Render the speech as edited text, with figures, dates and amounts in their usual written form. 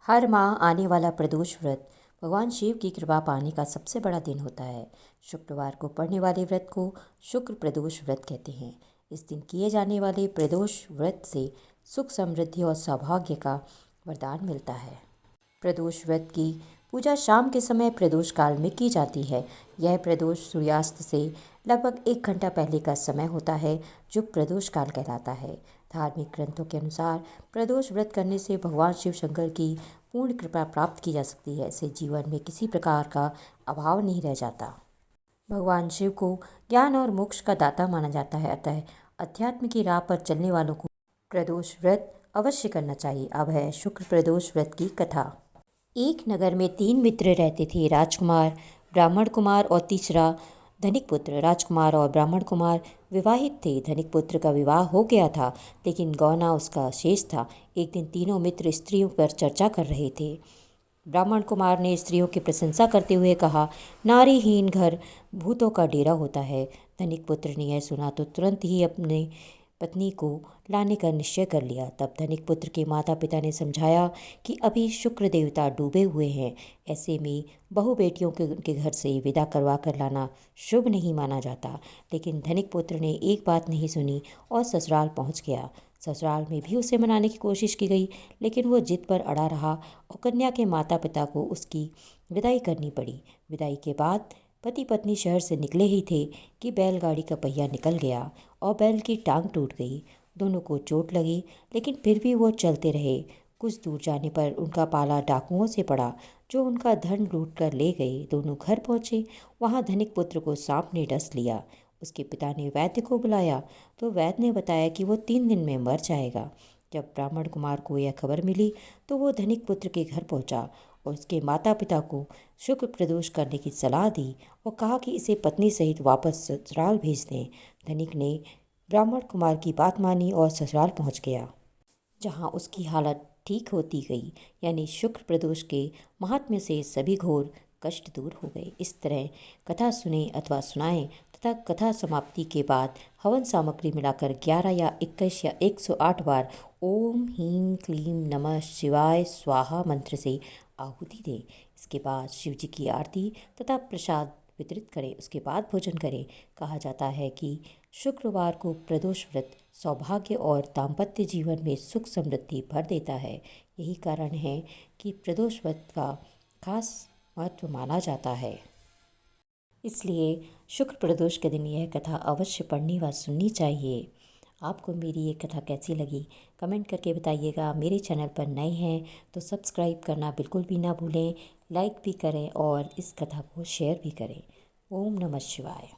हर माह आने वाला प्रदोष व्रत भगवान शिव की कृपा पाने का सबसे बड़ा दिन होता है। शुक्रवार को पड़ने वाले व्रत को शुक्र प्रदोष व्रत कहते हैं। इस दिन किए जाने वाले प्रदोष व्रत से सुख समृद्धि और सौभाग्य का वरदान मिलता है। प्रदोष व्रत की पूजा शाम के समय प्रदोष काल में की जाती है। यह प्रदोष सूर्यास्त से लगभग 1 घंटा पहले का समय होता है, जो प्रदोष काल कहलाता है। धार्मिक ग्रंथों के अनुसार प्रदोष व्रत करने से भगवान शिव शंकर की पूर्ण कृपा प्राप्त की जा सकती है। इससे जीवन में किसी प्रकार का अभाव नहीं रह जाता। भगवान शिव को ज्ञान और मोक्ष का दाता माना जाता है, अतः अध्यात्म की राह पर चलने वालों को प्रदोष व्रत अवश्य करना चाहिए। अब है शुक्र प्रदोष व्रत की कथा। एक नगर में 3 मित्र रहते थे, राजकुमार, ब्राह्मण कुमार और तीसरा धनिक पुत्र। राजकुमार और ब्राह्मण कुमार विवाहित थे। धनिक पुत्र का विवाह हो गया था, लेकिन गौना उसका शेष था। एक दिन तीनों मित्र स्त्रियों पर चर्चा कर रहे थे। ब्राह्मण कुमार ने स्त्रियों की प्रशंसा करते हुए कहा, नारीहीन घर भूतों का डेरा होता है। धनिक पुत्र ने यह सुना तो तुरंत ही अपने पत्नी को लाने का निश्चय कर लिया। तब धनिक पुत्र के माता पिता ने समझाया कि अभी शुक्र देवता डूबे हुए हैं, ऐसे में बहू बेटियों के उनके घर से विदा करवा कर लाना शुभ नहीं माना जाता। लेकिन धनिक पुत्र ने एक बात नहीं सुनी और ससुराल पहुंच गया। ससुराल में भी उसे मनाने की कोशिश की गई, लेकिन वो जिद पर अड़ा रहा और कन्या के माता पिता को उसकी विदाई करनी पड़ी। विदाई के बाद पति पत्नी शहर से निकले ही थे कि बैलगाड़ी का पहिया निकल गया और बैल की टांग टूट गई। दोनों को चोट लगी, लेकिन फिर भी वो चलते रहे। कुछ दूर जाने पर उनका पाला डाकुओं से पड़ा, जो उनका धन लूट कर ले गए। दोनों घर पहुँचे। वहाँ धनिक पुत्र को सांप ने डस लिया। उसके पिता ने वैद्य को बुलाया तो वैद्य ने बताया कि वो 3 दिन में मर जाएगा। जब ब्राह्मण कुमार को यह खबर मिली तो वो धनिक पुत्र के घर पहुंचा और उसके माता पिता को शुक्र प्रदोष करने की सलाह दी और कहा कि इसे पत्नी सहित वापस ससुराल भेज दें। धनिक ने ब्राह्मण कुमार की बात मानी और ससुराल पहुंच गया, जहां उसकी हालत ठीक होती गई। यानी शुक्र प्रदोष के महात्म्य से सभी घोर कष्ट दूर हो गए। इस तरह कथा सुने अथवा सुनाएं तथा कथा समाप्ति के बाद हवन सामग्री मिलाकर 11 या 21 या 108 बार ओम ह्रीं क्लीं नमः शिवाय स्वाहा मंत्र से आहुति दें। इसके बाद शिव जी की आरती तथा प्रसाद वितरित करें। उसके बाद भोजन करें। कहा जाता है कि शुक्रवार को प्रदोष व्रत सौभाग्य और दाम्पत्य जीवन में सुख समृद्धि भर देता है। यही कारण है कि प्रदोष व्रत का खास महत्व माना जाता है। इसलिए शुक्र प्रदोष के दिन यह कथा अवश्य पढ़नी व सुननी चाहिए। आपको मेरी ये कथा कैसी लगी कमेंट करके बताइएगा। मेरे चैनल पर नए हैं तो सब्सक्राइब करना बिल्कुल भी ना भूलें, लाइक भी करें और इस कथा को शेयर भी करें। ओम नमः शिवाय।